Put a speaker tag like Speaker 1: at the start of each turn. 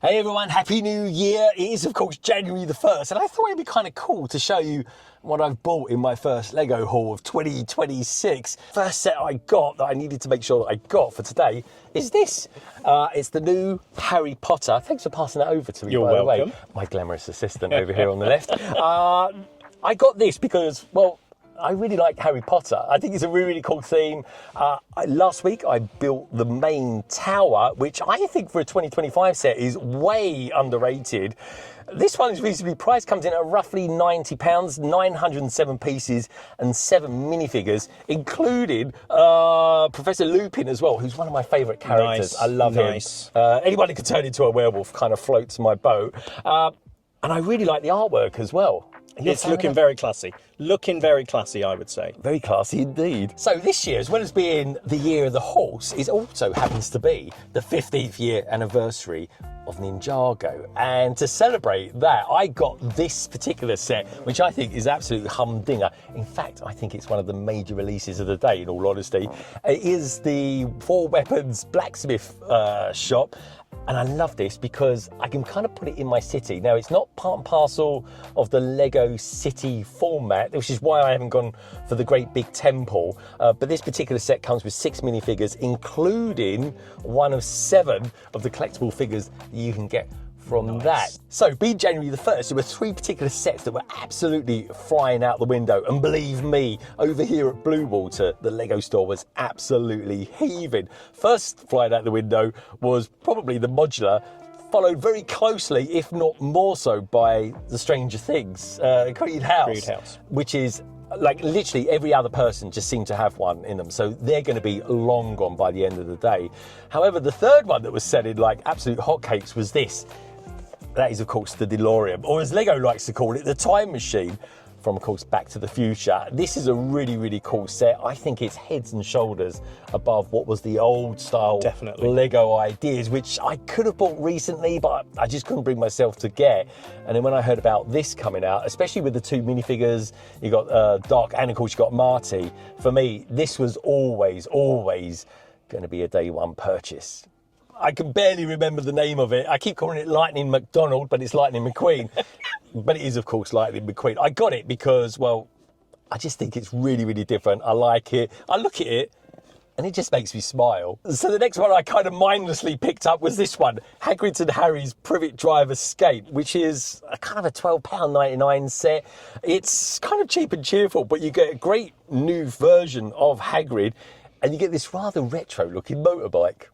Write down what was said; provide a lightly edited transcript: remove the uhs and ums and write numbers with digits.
Speaker 1: Hey everyone, Happy New Year. It is of course January the 1st and I thought it'd be kind of cool to show you what I've bought in my first Lego haul of 2026. First set I got that I needed to make sure that I got for today is this. It's the new Harry Potter. Thanks for passing that over to me, by the way. My glamorous assistant over here on the left. I got this because, well, I really like Harry Potter. I think it's a really, really cool theme. Last week I built the main tower, which I think for a 2025 set is way underrated. This one is reasonably priced, comes in at roughly £90, 907 pieces and 7 minifigures, including Professor Lupin as well, who's one of my favourite characters.
Speaker 2: Nice.
Speaker 1: I love him. Anyone who can turn into a werewolf kind of floats my boat. And I really like the artwork as well.
Speaker 2: It's looking very classy. Looking very classy, I would say.
Speaker 1: Very classy indeed. So this year, as well as being the year of the horse, it also happens to be the 15th year anniversary of Ninjago. And to celebrate that, I got this particular set, which I think is absolutely humdinger. In fact, I think it's one of the major releases of the day, in all honesty. It is the Four Weapons Blacksmith shop. And I love this because I can kind of put it in my city. Now, it's not part and parcel of the Lego city format, which is why I haven't gone for the great big temple. But this particular set comes with 6 minifigures, including one of 7 of the collectible figures that you can get from that. So, being January the 1st, there were 3 particular sets that were absolutely flying out the window. And believe me, over here at Bluewater, the Lego store was absolutely heaving. First flying out the window was probably the modular, followed very closely, if not more so, by the Stranger Things, Creed House, which is like literally every other person just seemed to have one in them. So they're going to be long gone by the end of the day. However, the third one that was selling like absolute hotcakes was this. That is, of course, the DeLorean, or as Lego likes to call it, the time machine from, of course, Back to the Future. This is a really, really cool set. I think it's heads and shoulders above what was the old style Lego ideas, which I could have bought recently, but I just couldn't bring myself to get. And then when I heard about this coming out, especially with the 2 minifigures, you got Doc and, of course, you got Marty. For me, this was always going to be a day one purchase. I can barely remember the name of it. I keep calling it Lightning McDonald, but it's Lightning McQueen. But it is, of course, Lightning McQueen. I got it because, well, I just think it's really, really different. I like it. I look at it, and it just makes me smile. So the next one I kind of mindlessly picked up was this one, Hagrid and Harry's Privet Drive Escape, which is a kind of a £12.99 set. It's kind of cheap and cheerful, but you get a great new version of Hagrid, and you get this rather retro-looking motorbike.